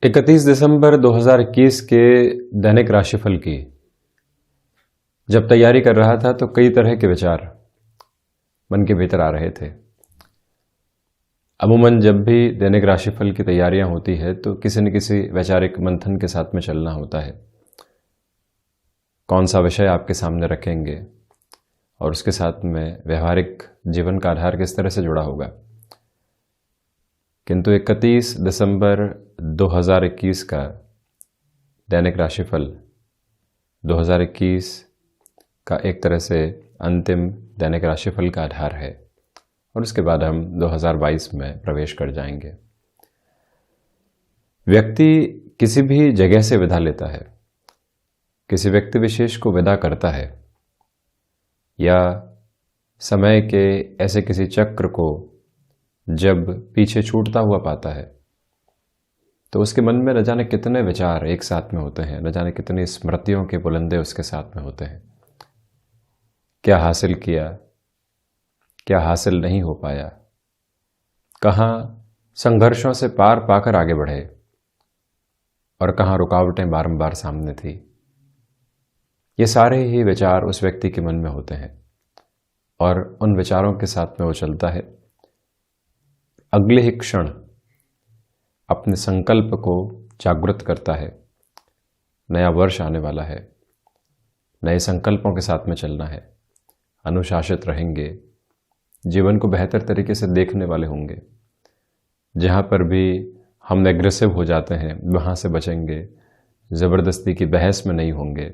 31 दिसंबर 2021 के दैनिक राशिफल की जब तैयारी कर रहा था तो कई तरह के विचार मन के भीतर आ रहे थे। अमूमन जब भी दैनिक राशिफल की तैयारियां होती है तो किसी न किसी वैचारिक मंथन के साथ में चलना होता है। कौन सा विषय आपके सामने रखेंगे और उसके साथ में व्यवहारिक जीवन का आधार किस तरह से जुड़ा होगा। किंतु 31 दिसंबर 2021 का दैनिक राशिफल 2021 का एक तरह से अंतिम दैनिक राशिफल का आधार है और उसके बाद हम 2022 में प्रवेश कर जाएंगे। व्यक्ति किसी भी जगह से विदा लेता है, किसी व्यक्ति विशेष को विदा करता है या समय के ऐसे किसी चक्र को जब पीछे छूटता हुआ पाता है तो उसके मन में न जाने कितने विचार एक साथ में होते हैं, न जाने कितनी स्मृतियों के बुलंदे उसके साथ में होते हैं। क्या हासिल किया, क्या हासिल नहीं हो पाया, कहाँ संघर्षों से पार पाकर आगे बढ़े और कहाँ रुकावटें बारंबार सामने थी। ये सारे ही विचार उस व्यक्ति के मन में होते हैं और उन विचारों के साथ में वो चलता है। अगले ही क्षण अपने संकल्प को जागृत करता है। नया वर्ष आने वाला है, नए संकल्पों के साथ में चलना है, अनुशासित रहेंगे, जीवन को बेहतर तरीके से देखने वाले होंगे। जहाँ पर भी हम एग्रेसिव हो जाते हैं वहाँ से बचेंगे, ज़बरदस्ती की बहस में नहीं होंगे।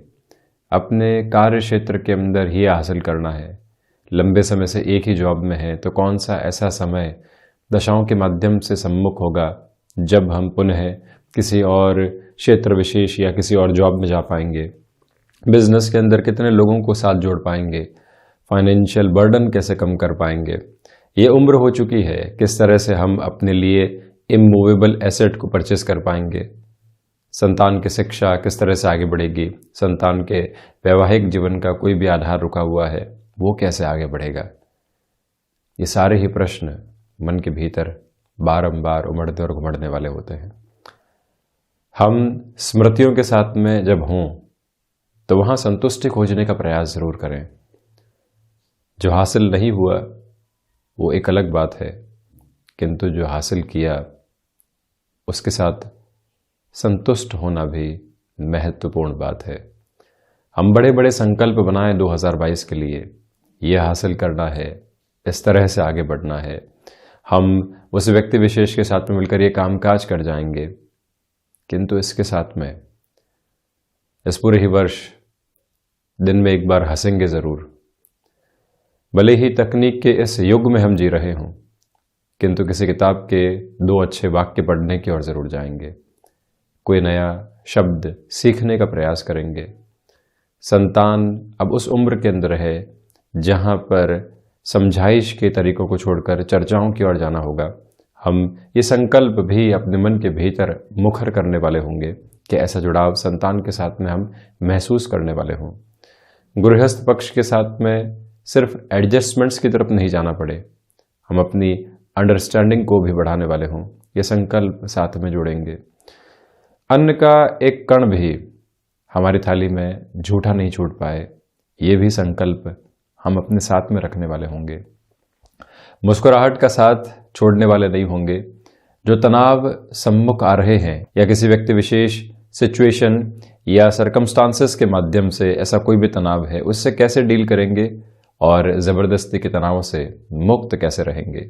अपने कार्य क्षेत्र के अंदर ही हासिल करना है। लंबे समय से एक ही जॉब में है तो कौन सा ऐसा समय दशाओं के माध्यम से सम्मुख होगा जब हम पुनः किसी और क्षेत्र विशेष या किसी और जॉब में जा पाएंगे। बिजनेस के अंदर कितने लोगों को साथ जोड़ पाएंगे, फाइनेंशियल बर्डन कैसे कम कर पाएंगे। ये उम्र हो चुकी है, किस तरह से हम अपने लिए इमूवेबल एसेट को परचेस कर पाएंगे। संतान की शिक्षा किस तरह से आगे बढ़ेगी, संतान के वैवाहिक जीवन का कोई भी आधार रुका हुआ है वो कैसे आगे बढ़ेगा। ये सारे ही प्रश्न मन के भीतर बारंबार उमड़ते और घुमड़ने वाले होते हैं। हम स्मृतियों के साथ में जब हों तो वहाँ संतुष्टि खोजने का प्रयास जरूर करें। जो हासिल नहीं हुआ वो एक अलग बात है, किंतु जो हासिल किया उसके साथ संतुष्ट होना भी महत्वपूर्ण बात है। हम बड़े बड़े संकल्प बनाएं 2022 के लिए, ये हासिल करना है, इस तरह से आगे बढ़ना है, हम उस व्यक्ति विशेष के साथ में मिलकर ये कामकाज कर जाएंगे। किंतु इसके साथ में इस पूरे ही वर्ष दिन में एक बार हंसेंगे ज़रूर। भले ही तकनीक के इस युग में हम जी रहे हों, किंतु किसी किताब के 2 अच्छे वाक्य पढ़ने की ओर ज़रूर जाएंगे। कोई नया शब्द सीखने का प्रयास करेंगे। संतान अब उस उम्र के अंदर है जहाँ पर समझाइश के तरीकों को छोड़कर चर्चाओं की ओर जाना होगा। हम ये संकल्प भी अपने मन के भीतर मुखर करने वाले होंगे कि ऐसा जुड़ाव संतान के साथ में हम महसूस करने वाले हों। गृहस्थ पक्ष के साथ में सिर्फ एडजस्टमेंट्स की तरफ नहीं जाना पड़े, हम अपनी अंडरस्टैंडिंग को भी बढ़ाने वाले हों। ये संकल्प साथ में जोड़ेंगे। अन्न का एक कण भी हमारी थाली में झूठा नहीं छूट पाए, ये भी संकल्प हम अपने साथ में रखने वाले होंगे। मुस्कुराहट का साथ छोड़ने वाले नहीं होंगे। जो तनाव सम्मुख आ रहे हैं या किसी व्यक्ति विशेष सिचुएशन या सरकमस्टांसेस के माध्यम से ऐसा कोई भी तनाव है, उससे कैसे डील करेंगे और ज़बरदस्ती के तनावों से मुक्त कैसे रहेंगे।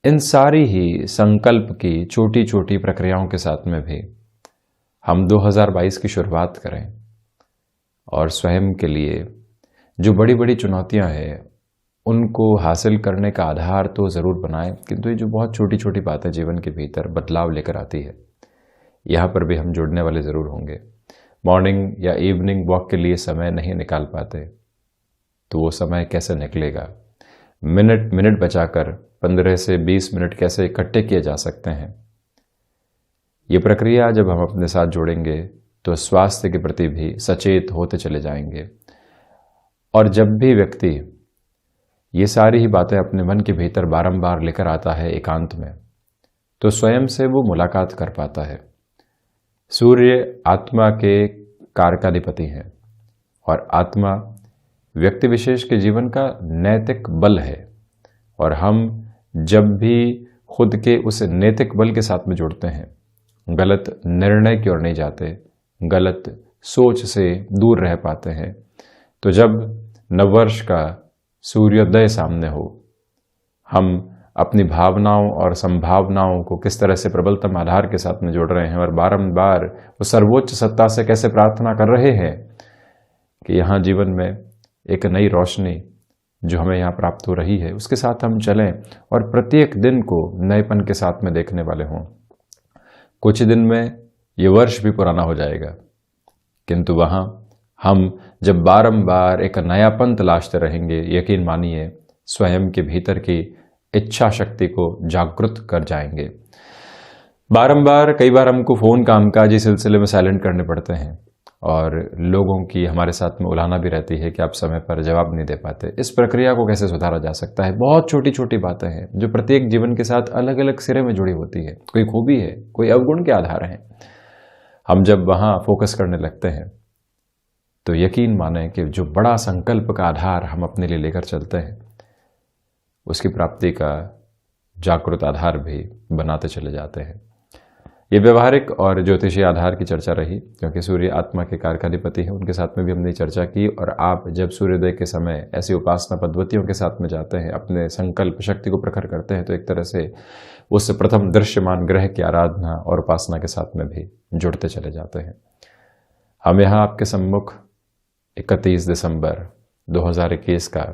इन सारी ही संकल्प की छोटी छोटी प्रक्रियाओं के साथ में भी हम 2022 की शुरुआत करें और स्वयं के लिए जो बड़ी बड़ी चुनौतियां हैं उनको हासिल करने का आधार तो ज़रूर बनाएं, किंतु ये जो बहुत छोटी छोटी बातें जीवन के भीतर बदलाव लेकर आती है, यहाँ पर भी हम जुड़ने वाले ज़रूर होंगे। मॉर्निंग या इवनिंग वॉक के लिए समय नहीं निकाल पाते तो वो समय कैसे निकलेगा। मिनट मिनट बचाकर 15 से 20 मिनट कैसे इकट्ठे किए जा सकते हैं। ये प्रक्रिया जब हम अपने साथ जोड़ेंगे तो स्वास्थ्य के प्रति भी सचेत होते चले जाएंगे। और जब भी व्यक्ति ये सारी ही बातें अपने मन के भीतर बारंबार लेकर आता है एकांत में, तो स्वयं से वो मुलाकात कर पाता है। सूर्य आत्मा के कारकाधिपति हैं और आत्मा व्यक्ति विशेष के जीवन का नैतिक बल है, और हम जब भी खुद के उस नैतिक बल के साथ में जुड़ते हैं, गलत निर्णय की ओर नहीं जाते, गलत सोच से दूर रह पाते हैं, तो जब नववर्ष का सूर्योदय सामने हो, हम अपनी भावनाओं और संभावनाओं को किस तरह से प्रबलतम आधार के साथ में जोड़ रहे हैं और बारंबार वो सर्वोच्च सत्ता से कैसे प्रार्थना कर रहे हैं कि यहाँ जीवन में एक नई रोशनी जो हमें यहाँ प्राप्त हो रही है उसके साथ हम चलें और प्रत्येक दिन को नएपन के साथ में देखने वाले हों। कुछ ही दिन में ये वर्ष भी पुराना हो जाएगा, किंतु वहाँ हम जब बारंबार एक नयापन तलाशते रहेंगे, यकीन मानिए स्वयं के भीतर की इच्छा शक्ति को जागृत कर जाएंगे। बारंबार कई बार हमको फ़ोन कामकाजी सिलसिले में साइलेंट करने पड़ते हैं और लोगों की हमारे साथ में उलाहना भी रहती है कि आप समय पर जवाब नहीं दे पाते। इस प्रक्रिया को कैसे सुधारा जा सकता है? बहुत छोटी छोटी बातें हैं जो प्रत्येक जीवन के साथ अलग अलग सिरे में जुड़ी होती है। कोई खूबी है, कोई अवगुण के आधार हैं। हम जब वहाँ फोकस करने लगते हैं तो यकीन माने कि जो बड़ा संकल्प का आधार हम अपने लिए लेकर चलते हैं उसकी प्राप्ति का जागृत आधार भी बनाते चले जाते हैं। ये व्यवहारिक और ज्योतिषीय आधार की चर्चा रही, क्योंकि सूर्य आत्मा के कारकाधिपति है। उनके साथ में भी हमने चर्चा की। और आप जब सूर्योदय के समय ऐसी उपासना पद्धतियों के साथ में जाते हैं, अपने संकल्प शक्ति को प्रखर करते हैं, तो एक तरह से उस प्रथम दृश्यमान ग्रह की आराधना और उपासना के साथ में भी जुड़ते चले जाते हैं। हम यहाँ आपके सम्मुख 31 दिसंबर 2021 का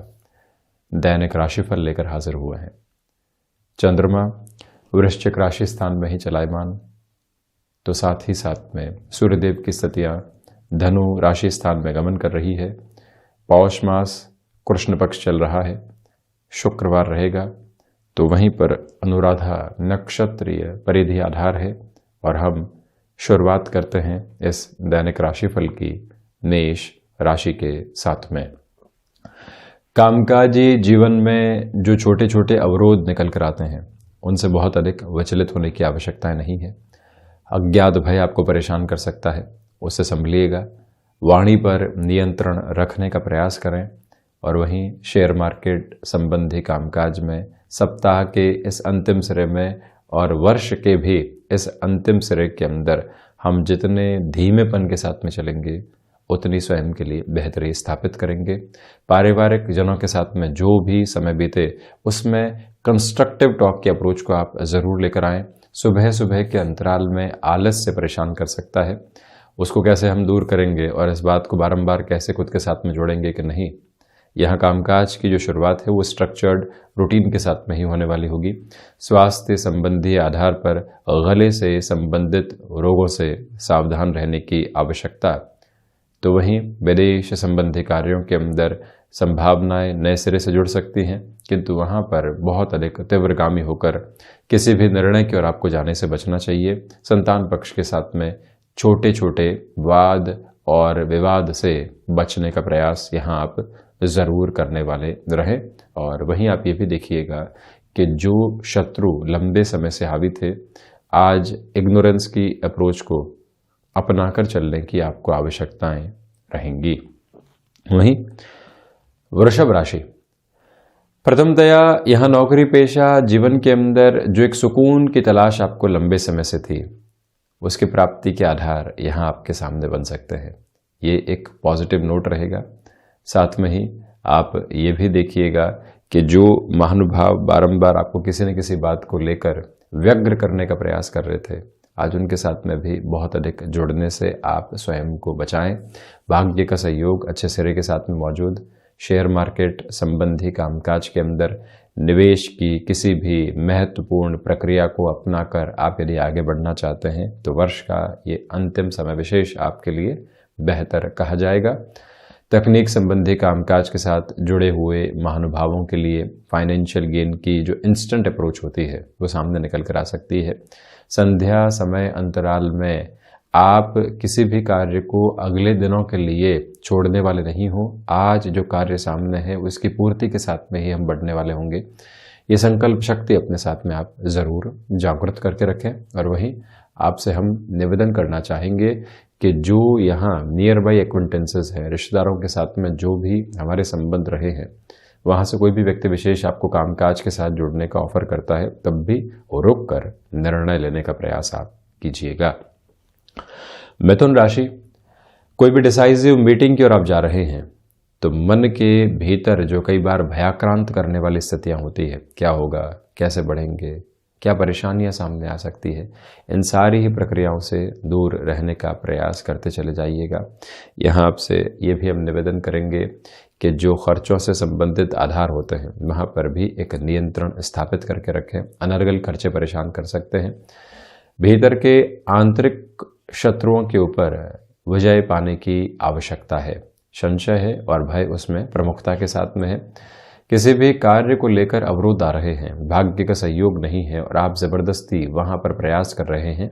दैनिक राशिफल लेकर हाजिर हुए हैं। चंद्रमा वृश्चिक राशि स्थान में ही चलायमान, तो साथ ही साथ में सूर्यदेव की स्थितियां धनु राशि स्थान में गमन कर रही है। पौष मास कृष्ण पक्ष चल रहा है, शुक्रवार रहेगा, तो वहीं पर अनुराधा नक्षत्रीय परिधि आधार है। और हम शुरुआत करते हैं इस दैनिक राशिफल की मेष राशि के साथ में। कामकाजी जीवन में जो छोटे छोटे अवरोध निकल कर आते हैं उनसे बहुत अधिक विचलित होने की आवश्यकता नहीं है। अज्ञात भय आपको परेशान कर सकता है, उससे संभलिएगा। वाणी पर नियंत्रण रखने का प्रयास करें। और वहीं शेयर मार्केट संबंधी कामकाज में सप्ताह के इस अंतिम सिरे में और वर्ष के भी इस अंतिम सिरे के अंदर हम जितने धीमेपन के साथ में चलेंगे उतनी स्वयं के लिए बेहतरी स्थापित करेंगे। पारिवारिक जनों के साथ में जो भी समय बीते उसमें कंस्ट्रक्टिव टॉक की अप्रोच को आप ज़रूर लेकर आएँ। सुबह सुबह के अंतराल में आलस से परेशान कर सकता है, उसको कैसे हम दूर करेंगे और इस बात को बारंबार कैसे खुद के साथ में जोड़ेंगे कि नहीं, यहाँ कामकाज की जो शुरुआत है वो स्ट्रक्चर्ड रूटीन के साथ में ही होने वाली होगी। स्वास्थ्य संबंधी आधार पर गले से संबंधित रोगों से सावधान रहने की आवश्यकता। तो वहीं विदेश संबंधी कार्यों के अंदर संभावनाएं नए सिरे से जुड़ सकती हैं, किंतु वहाँ पर बहुत अधिक तीव्रगामी होकर किसी भी निर्णय की ओर आपको जाने से बचना चाहिए। संतान पक्ष के साथ में छोटे छोटे वाद और विवाद से बचने का प्रयास यहाँ आप ज़रूर करने वाले रहें। और वहीं आप ये भी देखिएगा कि जो शत्रु लंबे समय से हावी थे, आज इग्नोरेंस की अप्रोच को अपनाकर चलने की आपको आवश्यकताएं रहेंगी। वहीं वृषभ राशि, प्रथमतया यहां नौकरी पेशा जीवन के अंदर जो एक सुकून की तलाश आपको लंबे समय से थी उसकी प्राप्ति के आधार यहां आपके सामने बन सकते हैं। ये एक पॉजिटिव नोट रहेगा। साथ में ही आप ये भी देखिएगा कि जो महानुभाव बारंबार आपको किसी न किसी बात को लेकर व्यग्र करने का प्रयास कर रहे थे, आज उनके साथ में भी बहुत अधिक जुड़ने से आप स्वयं को बचाएं। भाग्य का सहयोग अच्छे सिरे के साथ में मौजूद। शेयर मार्केट संबंधी कामकाज के अंदर निवेश की किसी भी महत्वपूर्ण प्रक्रिया को अपनाकर आप यदि आगे बढ़ना चाहते हैं तो वर्ष का ये अंतिम समय विशेष आपके लिए बेहतर कहा जाएगा। तकनीक संबंधी कामकाज के साथ जुड़े हुए महानुभावों के लिए फाइनेंशियल गेन की जो इंस्टेंट अप्रोच होती है वो सामने निकल कर आ सकती है। संध्या समय अंतराल में आप किसी भी कार्य को अगले दिनों के लिए छोड़ने वाले नहीं हो। आज जो कार्य सामने है उसकी पूर्ति के साथ में ही हम बढ़ने वाले होंगे। ये संकल्प शक्ति अपने साथ में आप ज़रूर जागृत करके रखें। और वहीं आपसे हम निवेदन करना चाहेंगे कि जो यहाँ नियर बाई एक्वेंटेंसेस हैं, रिश्तेदारों के साथ में जो भी हमारे संबंध रहे हैं, वहाँ से कोई भी व्यक्ति विशेष आपको कामकाज के साथ जुड़ने का ऑफर करता है, तब भी रुक कर निर्णय लेने का प्रयास आप कीजिएगा। मिथुन राशि, कोई भी डिसाइसिव मीटिंग की ओर आप जा रहे हैं तो मन के भीतर जो कई बार भयाक्रांत करने वाली स्थितियां होती है, क्या होगा, कैसे बढ़ेंगे, क्या परेशानियां सामने आ सकती है, इन सारी ही प्रक्रियाओं से दूर रहने का प्रयास करते चले जाइएगा। यहाँ आपसे ये भी हम निवेदन करेंगे कि जो खर्चों से संबंधित आधार होते हैं वहाँ पर भी एक नियंत्रण स्थापित करके रखें। अनर्गल खर्चे परेशान कर सकते हैं। भीतर के आंतरिक शत्रुओं के ऊपर विजय पाने की आवश्यकता है। संशय है और भय उसमें प्रमुखता के साथ में है। किसी भी कार्य को लेकर अवरोध आ रहे हैं, भाग्य का सहयोग नहीं है और आप जबरदस्ती वहां पर प्रयास कर रहे हैं,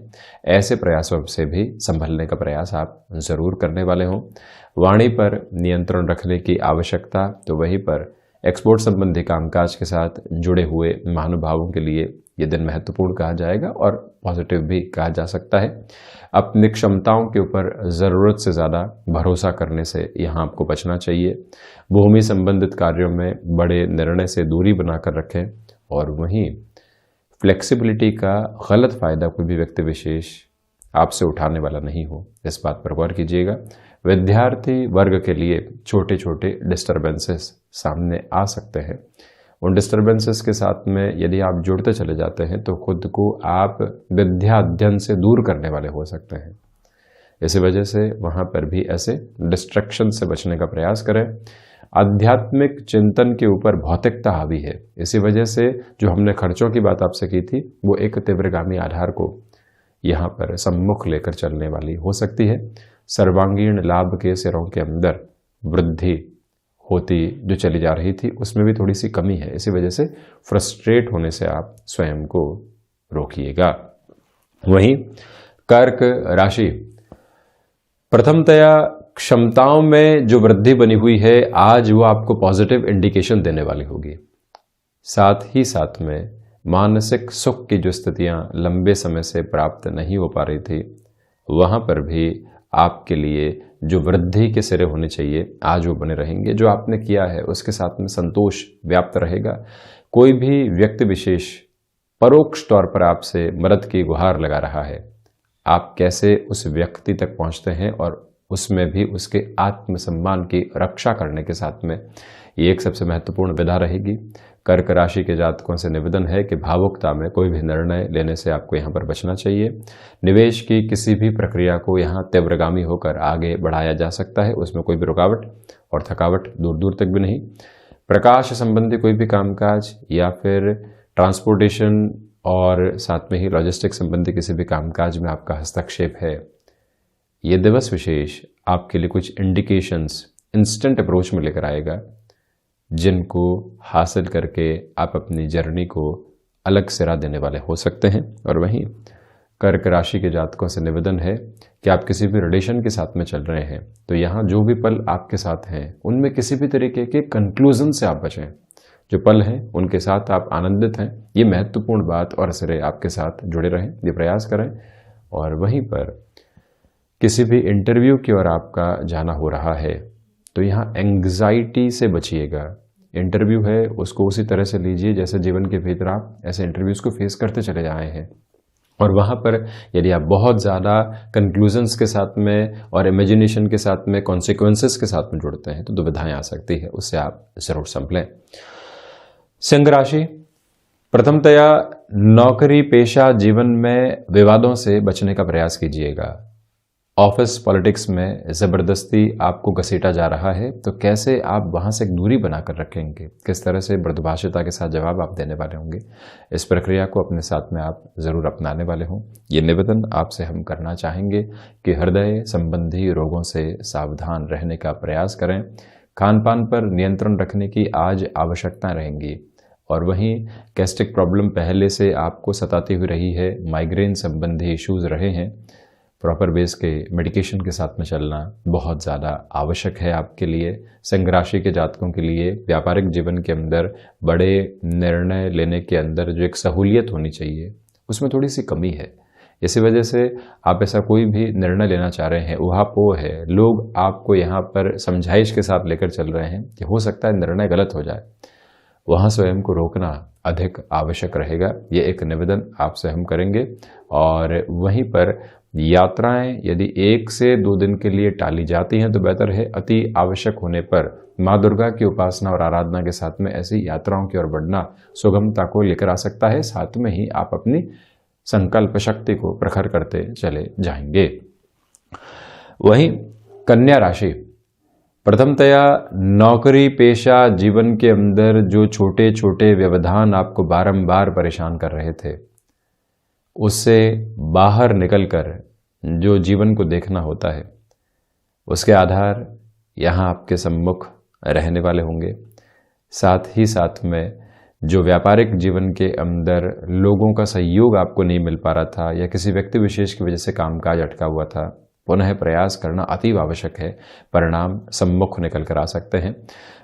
ऐसे प्रयासों से भी संभलने का प्रयास आप जरूर करने वाले हों। वाणी पर नियंत्रण रखने की आवश्यकता, तो वहीं पर एक्सपोर्ट संबंधी कामकाज के साथ जुड़े हुए महानुभावों के लिए ये दिन महत्वपूर्ण कहा जाएगा और पॉजिटिव भी कहा जा सकता है। अपनी क्षमताओं के ऊपर ज़रूरत से ज़्यादा भरोसा करने से यहाँ आपको बचना चाहिए। भूमि संबंधित कार्यों में बड़े निर्णय से दूरी बनाकर रखें और वहीं फ्लेक्सिबिलिटी का गलत फ़ायदा कोई भी व्यक्ति विशेष आपसे उठाने वाला नहीं हो, इस बात पर गौर कीजिएगा। विद्यार्थी वर्ग के लिए छोटे छोटे डिस्टर्बेंसेस सामने आ सकते हैं। उन डिस्टर्बेंसेस के साथ में यदि आप जुड़ते चले जाते हैं तो खुद को आप विद्या अध्ययन से दूर करने वाले हो सकते हैं। इसी वजह से वहाँ पर भी ऐसे डिस्ट्रैक्शन से बचने का प्रयास करें। आध्यात्मिक चिंतन के ऊपर भौतिकता हावी है, इसी वजह से जो हमने खर्चों की बात आपसे की थी वो एक तीव्रगामी आधार को यहाँ पर सम्मुख लेकर चलने वाली हो सकती है। सर्वांगीण लाभ के सिरों के अंदर वृद्धि होती जो चली जा रही थी उसमें भी थोड़ी सी कमी है, इसी वजह से फ्रस्ट्रेट होने से आप स्वयं को रोकिएगा। वहीं कर्क राशि, प्रथमतया क्षमताओं में जो वृद्धि बनी हुई है आज वो आपको पॉजिटिव इंडिकेशन देने वाली होगी। साथ ही साथ में मानसिक सुख की जो स्थितियां लंबे समय से प्राप्त नहीं हो पा रही थी वहां पर भी आपके लिए जो वृद्धि के सिरे होने चाहिए आज वो बने रहेंगे। जो आपने किया है उसके साथ में संतोष व्याप्त रहेगा। कोई भी व्यक्ति विशेष परोक्ष तौर पर आपसे मदद की गुहार लगा रहा है, आप कैसे उस व्यक्ति तक पहुंचते हैं और उसमें भी उसके आत्मसम्मान की रक्षा करने के साथ में ये एक सबसे महत्वपूर्ण विधा रहेगी। कर्क राशि के जातकों से निवेदन है कि भावुकता में कोई भी निर्णय लेने से आपको यहाँ पर बचना चाहिए। निवेश की किसी भी प्रक्रिया को यहाँ तीव्रगामी होकर आगे बढ़ाया जा सकता है, उसमें कोई भी रुकावट और थकावट दूर दूर तक भी नहीं। प्रकाश संबंधी कोई भी कामकाज या फिर ट्रांसपोर्टेशन और साथ में ही लॉजिस्टिक संबंधी किसी भी कामकाज में आपका हस्तक्षेप है, ये दिवस विशेष आपके लिए कुछ इंडिकेशंस इंस्टेंट अप्रोच में लेकर आएगा जिनको हासिल करके आप अपनी जर्नी को अलग सिरा देने वाले हो सकते हैं। और वहीं कर्क राशि के जातकों से निवेदन है कि आप किसी भी रिलेशन के साथ में चल रहे हैं तो यहाँ जो भी पल आपके साथ हैं उनमें किसी भी तरीके के कंक्लूजन से आप बचें। जो पल हैं उनके साथ आप आनंदित हैं, ये महत्वपूर्ण बात और सिरे आपके साथ जुड़े रहें, ये प्रयास करें। और वहीं पर किसी भी इंटरव्यू की ओर आपका जाना हो रहा है तो यहाँ एंग्जाइटी से बचिएगा। इंटरव्यू है उसको उसी तरह से लीजिए जैसे जीवन के भीतर आप ऐसे इंटरव्यूज को फेस करते चले जाए हैं। और वहाँ पर यदि आप बहुत ज़्यादा कंक्लूजन्स के साथ में और इमेजिनेशन के साथ में कॉन्सिक्वेंसेस के साथ में जुड़ते हैं तो दुविधाएं आ सकती है, उससे आप जरूर संभलें। सिंह राशि, प्रथमतया नौकरी पेशा जीवन में विवादों से बचने का प्रयास कीजिएगा। ऑफिस पॉलिटिक्स में ज़बरदस्ती आपको घसीटा जा रहा है तो कैसे आप वहाँ से एक दूरी बनाकर रखेंगे, किस तरह से मृदुभाषिता के साथ जवाब आप देने वाले होंगे, इस प्रक्रिया को अपने साथ में आप ज़रूर अपनाने वाले हों। ये निवेदन आपसे हम करना चाहेंगे कि हृदय संबंधी रोगों से सावधान रहने का प्रयास करें। खान पान पर नियंत्रण रखने की आज आवश्यकता रहेंगी। और वहीं गैस्ट्रिक प्रॉब्लम पहले से आपको सताती हुई रही है, माइग्रेन संबंधी इश्यूज रहे हैं, प्रॉपर बेस के मेडिकेशन के साथ में चलना बहुत ज़्यादा आवश्यक है आपके लिए। सिंह राशि के जातकों के लिए व्यापारिक जीवन के अंदर बड़े निर्णय लेने के अंदर जो एक सहूलियत होनी चाहिए उसमें थोड़ी सी कमी है। इसी वजह से आप ऐसा कोई भी निर्णय लेना चाह रहे हैं, उहापोह है, लोग आपको यहाँ पर समझाइश के साथ लेकर चल रहे हैं कि हो सकता है निर्णय गलत हो जाए, वहाँ स्वयं को रोकना अधिक आवश्यक रहेगा। ये एक निवेदन आपसे हम करेंगे। और वहीं पर यात्राएं यदि 1 से 2 दिन के लिए टाली जाती हैं तो बेहतर है। अति आवश्यक होने पर माँ दुर्गा की उपासना और आराधना के साथ में ऐसी यात्राओं की ओर बढ़ना सुगमता को लेकर आ सकता है। साथ में ही आप अपनी संकल्प शक्ति को प्रखर करते चले जाएंगे। वहीं कन्या राशि, प्रथमतया नौकरी पेशा जीवन के अंदर जो छोटे छोटे व्यवधान आपको बारंबार परेशान कर रहे थे, उससे बाहर निकलकर जो जीवन को देखना होता है उसके आधार यहाँ आपके सम्मुख रहने वाले होंगे। साथ ही साथ में जो व्यापारिक जीवन के अंदर लोगों का सहयोग आपको नहीं मिल पा रहा था या किसी व्यक्ति विशेष की वजह से कामकाज अटका हुआ था, पुनः प्रयास करना अति आवश्यक है। परिणाम सम्मुख निकल कर आ सकते हैं।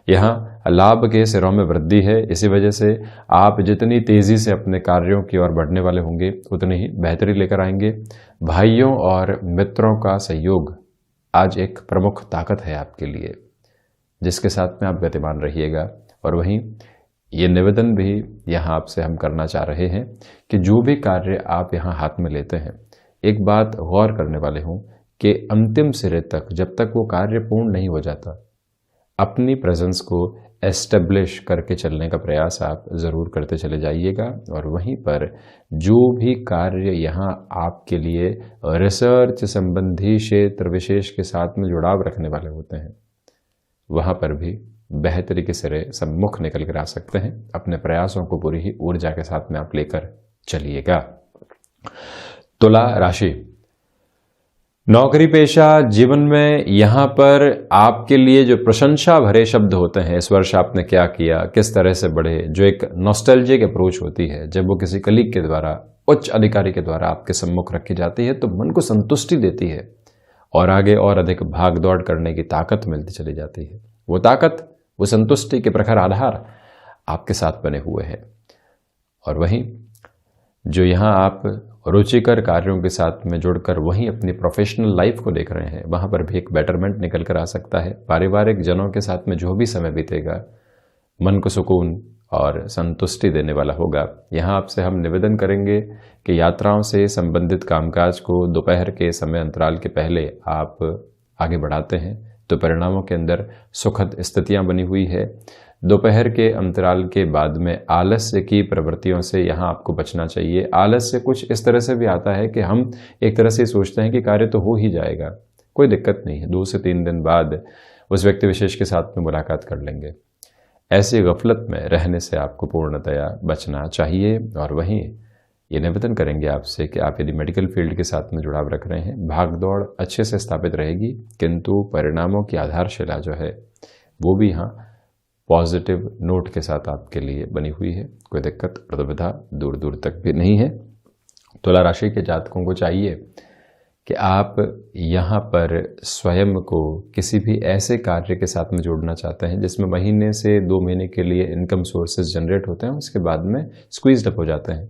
यहाँ लाभ के सिरों में वृद्धि है। इसी वजह से आप जितनी तेजी से अपने कार्यों की ओर बढ़ने वाले होंगे उतनी ही बेहतरी लेकर आएंगे। भाइयों और मित्रों का सहयोग आज एक प्रमुख ताकत है आपके लिए, जिसके साथ में आप गतिमान रहिएगा। और वहीं ये निवेदन भी यहाँ आपसे हम करना चाह रहे हैं कि जो भी कार्य आप यहाँ हाथ में लेते हैं, एक बात गौर करने वाले हों कि अंतिम सिरे तक जब तक वो कार्य पूर्ण नहीं हो जाता, अपनी प्रेजेंस को एस्टेब्लिश करके चलने का प्रयास आप ज़रूर करते चले जाइएगा। और वहीं पर जो भी कार्य यहाँ आपके लिए रिसर्च संबंधी क्षेत्र विशेष के साथ में जुड़ाव रखने वाले होते हैं, वहाँ पर भी बेहतरी के सिरे सम्मुख निकल कर आ सकते हैं। अपने प्रयासों को पूरी ही ऊर्जा के साथ में आप लेकर चलिएगा। तुला राशि, नौकरी पेशा जीवन में यहाँ पर आपके लिए जो प्रशंसा भरे शब्द होते हैं, इस वर्ष आपने क्या किया, किस तरह से बढ़े, जो एक नॉस्टैल्जिक अप्रोच होती है, जब वो किसी कलीग के द्वारा, उच्च अधिकारी के द्वारा आपके सम्मुख रखी जाती है तो मन को संतुष्टि देती है और आगे और अधिक भाग दौड़ करने की ताकत मिलती चली जाती है। वो ताकत, वो संतुष्टि के प्रखर आधार आपके साथ बने हुए हैं। और वहीं जो यहाँ आप रुचिकर कार्यों के साथ में जुड़कर वहीं अपनी प्रोफेशनल लाइफ को देख रहे हैं, वहाँ पर भी एक बेटरमेंट निकल कर आ सकता है। पारिवारिक जनों के साथ में जो भी समय बीतेगा मन को सुकून और संतुष्टि देने वाला होगा। यहाँ आपसे हम निवेदन करेंगे कि यात्राओं से संबंधित कामकाज को दोपहर के समय अंतराल के पहले आप आगे बढ़ाते हैं तो परिणामों के अंदर सुखद स्थितियां बनी हुई है। दोपहर के अंतराल के बाद में आलस्य की प्रवृत्तियों से यहाँ आपको बचना चाहिए। आलस्य कुछ इस तरह से भी आता है कि हम एक तरह से सोचते हैं कि कार्य तो हो ही जाएगा, कोई दिक्कत नहीं है, 2 से 3 दिन बाद उस व्यक्ति विशेष के साथ में मुलाकात कर लेंगे। ऐसी गफलत में रहने से आपको पूर्णतया बचना चाहिए। और वहीं ये निवेदन करेंगे आपसे कि आप यदि मेडिकल फील्ड के साथ में जुड़ाव रख रहे हैं, भागदौड़ अच्छे से स्थापित रहेगी, किंतु परिणामों की आधारशिला जो है वो भी यहाँ पॉजिटिव नोट के साथ आपके लिए बनी हुई है। कोई दिक्कत और दुविधा दूर दूर तक भी नहीं है। तुला राशि के जातकों को चाहिए कि आप यहाँ पर स्वयं को किसी भी ऐसे कार्य के साथ में जोड़ना चाहते हैं जिसमें महीने से 2 महीने के लिए इनकम सोर्सेज जनरेट होते हैं, उसके बाद में स्क्वीज्ड अप हो जाते हैं,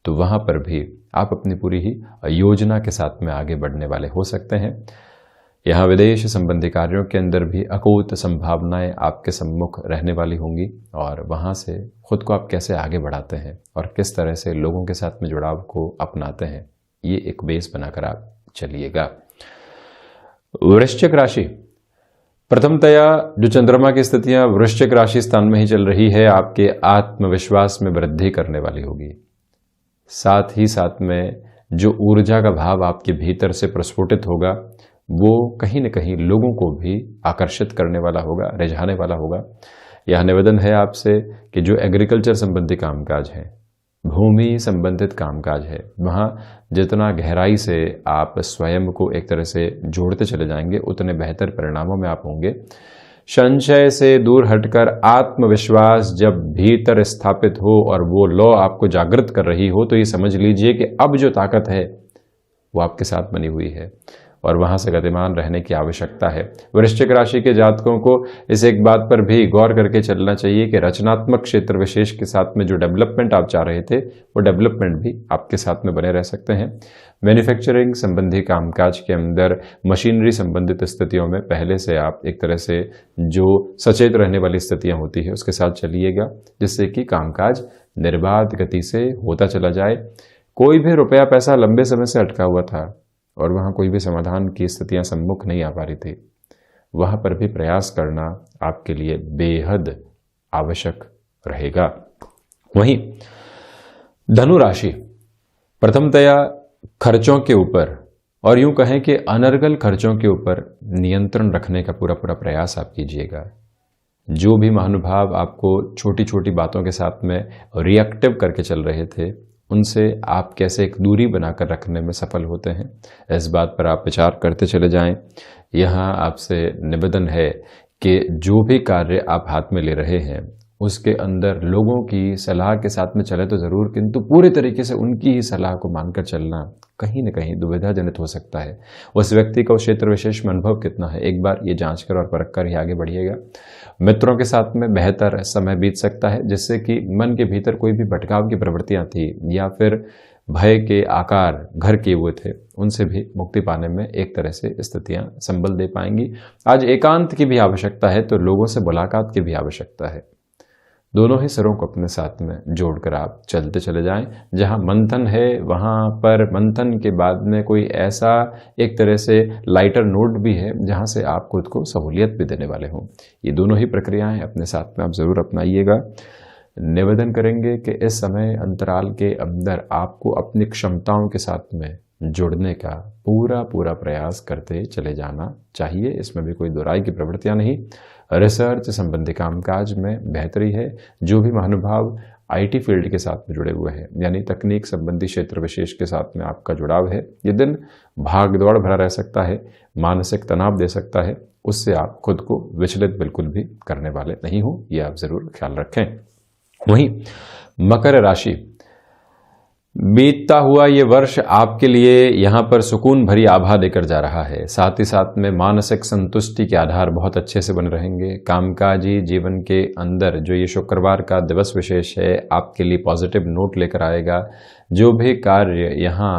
तो वहाँ पर भी आप अपनी पूरी ही योजना के साथ में आगे बढ़ने वाले हो सकते हैं। यहाँ विदेश संबंधी कार्यों के अंदर भी अकूत संभावनाएं आपके सम्मुख रहने वाली होंगी और वहाँ से खुद को आप कैसे आगे बढ़ाते हैं और किस तरह से लोगों के साथ में जुड़ाव को अपनाते हैं, ये एक बेस बनाकर आप चलिएगा। वृश्चिक राशि, प्रथमतया जो चंद्रमा की स्थितियां वृश्चिक राशि स्थान में ही चल रही है, आपके आत्मविश्वास में वृद्धि करने वाली होगी। साथ ही साथ में जो ऊर्जा का भाव आपके भीतर से प्रस्फुटित होगा वो कहीं न कहीं लोगों को भी आकर्षित करने वाला होगा, रिझाने वाला होगा। यह निवेदन है आपसे कि जो एग्रीकल्चर संबंधी कामकाज है, भूमि संबंधित कामकाज है, वहाँ जितना गहराई से आप स्वयं को एक तरह से जोड़ते चले जाएंगे उतने बेहतर परिणामों में आप होंगे। संशय से दूर हटकर आत्मविश्वास जब भीतर स्थापित हो और वो लौ आपको जागृत कर रही हो तो ये समझ लीजिए कि अब जो ताकत है वो आपके साथ बनी हुई है और वहां से गतिमान रहने की आवश्यकता है। वृश्चिक राशि के जातकों को इस एक बात पर भी गौर करके चलना चाहिए कि रचनात्मक क्षेत्र विशेष के साथ में जो डेवलपमेंट आप चाह रहे थे वो डेवलपमेंट भी आपके साथ में बने रह सकते हैं। मैन्युफैक्चरिंग संबंधी कामकाज के अंदर मशीनरी संबंधित स्थितियों में पहले से आप एक तरह से जो सचेत रहने वाली स्थितियां होती है उसके साथ चलिएगा, जिससे कि कामकाज निर्बाध गति से होता चला जाए। कोई भी रुपया पैसा लंबे समय से अटका हुआ था और वहां कोई भी समाधान की स्थितियां सम्मुख नहीं आ पा रही थी, वहां पर भी प्रयास करना आपके लिए बेहद आवश्यक रहेगा। वहीं धनु राशि, प्रथमतया खर्चों के ऊपर और यूं कहें कि अनर्गल खर्चों के ऊपर नियंत्रण रखने का पूरा पूरा प्रयास आप कीजिएगा। जो भी महानुभाव आपको छोटी छोटी बातों के साथ में रिएक्टिव करके चल रहे थे, उनसे आप कैसे एक दूरी बनाकर रखने में सफल होते हैं, इस बात पर आप विचार करते चले जाएं। यहाँ आपसे निवेदन है कि जो भी कार्य आप हाथ में ले रहे हैं उसके अंदर लोगों की सलाह के साथ में चले तो ज़रूर, किंतु पूरे तरीके से उनकी ही सलाह को मानकर चलना कहीं न कहीं दुविधाजनित हो सकता है। उस व्यक्ति का उस क्षेत्र विशेष में अनुभव कितना है, एक बार ये जांच कर और परख कर ही आगे बढ़िएगा। मित्रों के साथ में बेहतर समय बीत सकता है, जिससे कि मन के भीतर कोई भी भटकाव की प्रवृत्तियां थी या फिर भय के आकार घर किए हुए थे, उनसे भी मुक्ति पाने में एक तरह से स्थितियां संबल दे पाएंगी। आज एकांत की भी आवश्यकता है तो लोगों से मुलाकात की भी आवश्यकता है। दोनों ही सिरों को अपने साथ में जोड़कर आप चलते चले जाएं। जहां मंथन है वहां पर मंथन के बाद में कोई ऐसा एक तरह से लाइटर नोट भी है जहां से आप खुद को सहूलियत भी देने वाले हों। ये दोनों ही प्रक्रियाएं अपने साथ में आप जरूर अपनाइएगा। निवेदन करेंगे कि इस समय अंतराल के अंदर आपको अपनी क्षमताओं के साथ में जुड़ने का पूरा प्रयास करते चले जाना चाहिए। इसमें भी कोई दोहराई की प्रवृत्तियां नहीं। रिसर्च संबंधी कामकाज में बेहतरी है। जो भी महानुभाव आईटी फील्ड के साथ में जुड़े हुए हैं, यानी तकनीक संबंधी क्षेत्र विशेष के साथ में आपका जुड़ाव है, ये दिन भागदौड़ भरा रह सकता है, मानसिक तनाव दे सकता है। उससे आप खुद को विचलित बिल्कुल भी करने वाले नहीं हो, ये आप जरूर ख्याल रखें। वहीं मकर राशि, बीतता हुआ ये वर्ष आपके लिए यहाँ पर सुकून भरी आभा देकर जा रहा है। साथ ही साथ में मानसिक संतुष्टि के आधार बहुत अच्छे से बने रहेंगे। कामकाजी जीवन के अंदर जो ये शुक्रवार का दिवस विशेष है आपके लिए पॉजिटिव नोट लेकर आएगा। जो भी कार्य यहाँ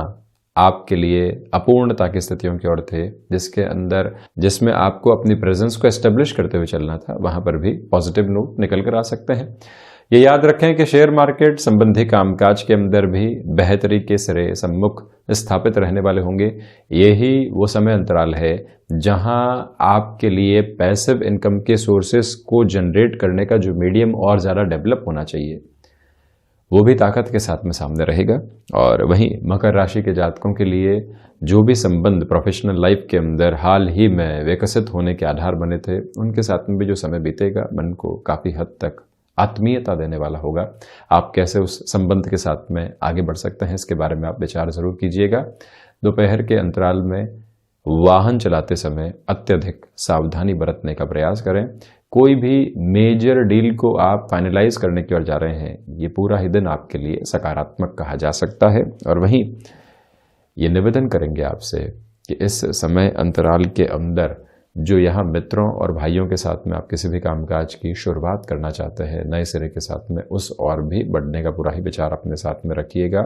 आपके लिए अपूर्णता की स्थितियों की ओर थे, जिसमें आपको अपनी प्रेजेंस को एस्टेब्लिश करते हुए चलना था, वहां पर भी पॉजिटिव नोट निकल कर आ सकते हैं। ये याद रखें कि शेयर मार्केट संबंधी कामकाज के अंदर भी बेहतरी के सिरे सम्मुख स्थापित रहने वाले होंगे। यही वो समय अंतराल है जहां आपके लिए पैसिव इनकम के सोर्सेस को जनरेट करने का जो मीडियम और ज़्यादा डेवलप होना चाहिए, वो भी ताकत के साथ में सामने रहेगा। और वहीं मकर राशि के जातकों के लिए जो भी संबंध प्रोफेशनल लाइफ के अंदर हाल ही में विकसित होने के आधार बने थे, उनके साथ में भी जो समय बीतेगा मन को काफ़ी हद तक आत्मीयता देने वाला होगा। आप कैसे उस संबंध के साथ में आगे बढ़ सकते हैं, इसके बारे में आप विचार जरूर कीजिएगा। दोपहर के अंतराल में वाहन चलाते समय अत्यधिक सावधानी बरतने का प्रयास करें। कोई भी मेजर डील को आप फाइनलाइज करने की ओर जा रहे हैं, ये पूरा ही दिन आपके लिए सकारात्मक कहा जा सकता है। और वहीं ये निवेदन करेंगे आपसे कि इस समय अंतराल के अंदर जो यहाँ मित्रों और भाइयों के साथ में आप किसी भी कामकाज की शुरुआत करना चाहते हैं नए सिरे के साथ में, उस और भी बढ़ने का पूरा ही विचार अपने साथ में रखिएगा।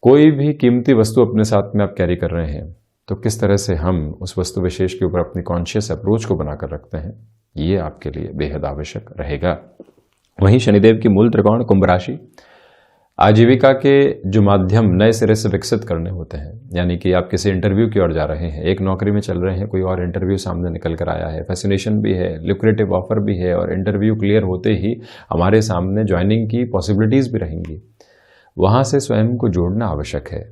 कोई भी कीमती वस्तु अपने साथ में आप कैरी कर रहे हैं तो किस तरह से हम उस वस्तु विशेष के ऊपर अपनी कॉन्शियस अप्रोच को बनाकर रखते हैं, ये आपके लिए बेहद आवश्यक रहेगा। वहीं शनिदेव की मूल त्रिकोण कुंभ राशि, आजीविका के जो माध्यम नए सिरे से विकसित करने होते हैं, यानी कि आप किसी इंटरव्यू की ओर जा रहे हैं, एक नौकरी में चल रहे हैं, कोई और इंटरव्यू सामने निकल कर आया है, फैसिनेशन भी है, लुक्रेटिव ऑफर भी है और इंटरव्यू क्लियर होते ही हमारे सामने ज्वाइनिंग की पॉसिबिलिटीज़ भी रहेंगी। वहाँ से स्वयं को जोड़ना आवश्यक है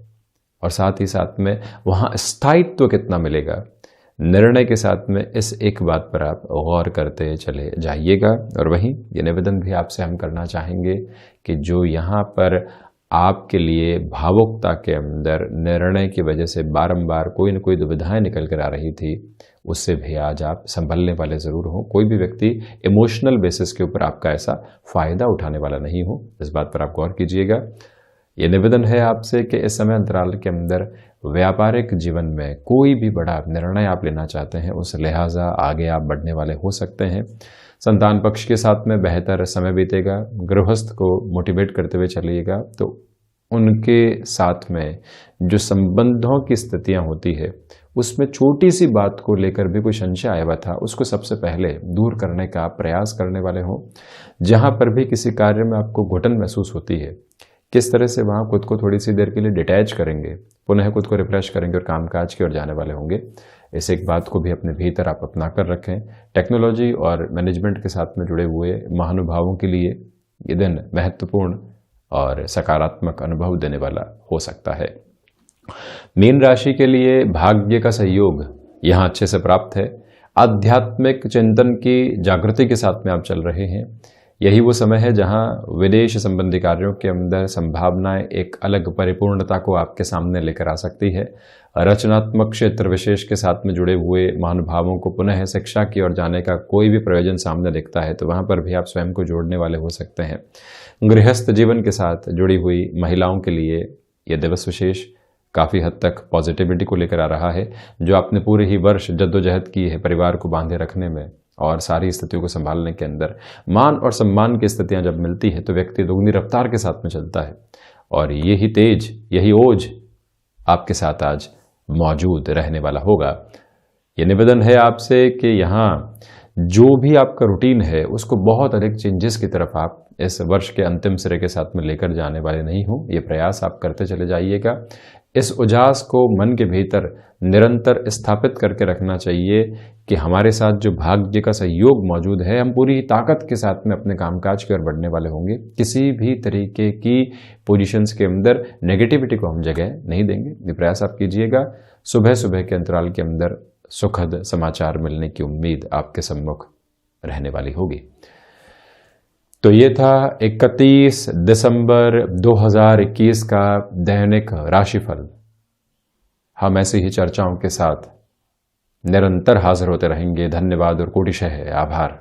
और साथ ही साथ में वहाँ स्थायित्व कितना मिलेगा, निर्णय के साथ में इस एक बात पर आप गौर करते चले जाइएगा। और वहीं ये निवेदन भी आपसे हम करना चाहेंगे कि जो यहाँ पर आपके लिए भावुकता के अंदर निर्णय की वजह से बारंबार कोई न कोई दुविधाएं निकल कर आ रही थी, उससे भी आज आप संभलने वाले ज़रूर हो। कोई भी व्यक्ति इमोशनल बेसिस के ऊपर आपका ऐसा फ़ायदा उठाने वाला नहीं हो, इस बात पर आप गौर कीजिएगा। ये निवेदन है आपसे कि इस समय अंतराल के अंदर व्यापारिक जीवन में कोई भी बड़ा निर्णय आप लेना चाहते हैं, उस लिहाजा आगे आप बढ़ने वाले हो सकते हैं। संतान पक्ष के साथ में बेहतर समय बीतेगा। गृहस्थ को मोटिवेट करते हुए चलिएगा तो उनके साथ में जो संबंधों की स्थितियां होती है उसमें छोटी सी बात को लेकर भी कोई संशय आया हुआ था, उसको सबसे पहले दूर करने का प्रयास करने वाले हो। जहां पर भी किसी कार्य में आपको घुटन महसूस होती है, किस तरह से वहां खुद को थोड़ी सी देर के लिए डिटैच करेंगे, पुनः खुद को रिफ्रेश करेंगे और कामकाज की ओर जाने वाले होंगे। इस एक बात को भी अपने भीतर आप अपना कर रखें। टेक्नोलॉजी और मैनेजमेंट के साथ में जुड़े हुए महानुभावों के लिए ये दिन महत्वपूर्ण और सकारात्मक अनुभव देने वाला हो सकता है। मीन राशि के लिए भाग्य का सहयोग यहाँ अच्छे से प्राप्त है। आध्यात्मिक चिंतन की जागृति के साथ में आप चल रहे हैं। यही वो समय है जहां विदेश संबंधी कार्यों के अंदर संभावनाएं एक अलग परिपूर्णता को आपके सामने लेकर आ सकती है। रचनात्मक क्षेत्र विशेष के साथ में जुड़े हुए महानुभावों को पुनः शिक्षा की ओर जाने का कोई भी प्रयोजन सामने दिखता है तो वहां पर भी आप स्वयं को जोड़ने वाले हो सकते हैं। गृहस्थ जीवन के साथ जुड़ी हुई महिलाओं के लिए यह दिवस विशेष काफ़ी हद तक पॉजिटिविटी को लेकर आ रहा है। जो आपने पूरे ही वर्ष जद्दोजहद की है परिवार को बांधे रखने में और सारी स्थितियों को संभालने के अंदर, मान और सम्मान की स्थितियां जब मिलती है तो व्यक्ति दोगुनी रफ्तार के साथ में चलता है और यही तेज, यही ओज आपके साथ आज मौजूद रहने वाला होगा। ये निवेदन है आपसे कि यहाँ जो भी आपका रूटीन है उसको बहुत अधिक चेंजेस की तरफ आप इस वर्ष के अंतिम सिरे के साथ में लेकर जाने वाले नहीं हो। ये प्रयास आप करते चले जाइएगा। इस उजास को मन के भीतर निरंतर स्थापित करके रखना चाहिए कि हमारे साथ जो भाग्य का सहयोग मौजूद है, हम पूरी ताकत के साथ में अपने कामकाज की ओर बढ़ने वाले होंगे। किसी भी तरीके की पोजीशंस के अंदर नेगेटिविटी को हम जगह नहीं देंगे। ये प्रयास आप कीजिएगा। सुबह सुबह के अंतराल के अंदर सुखद समाचार मिलने की उम्मीद आपके सम्मुख रहने वाली होगी। तो ये था 31 दिसंबर 2021 का दैनिक राशिफल। हम ऐसी ही चर्चाओं के साथ निरंतर हाजिर होते रहेंगे। धन्यवाद और कोटिशः आभार।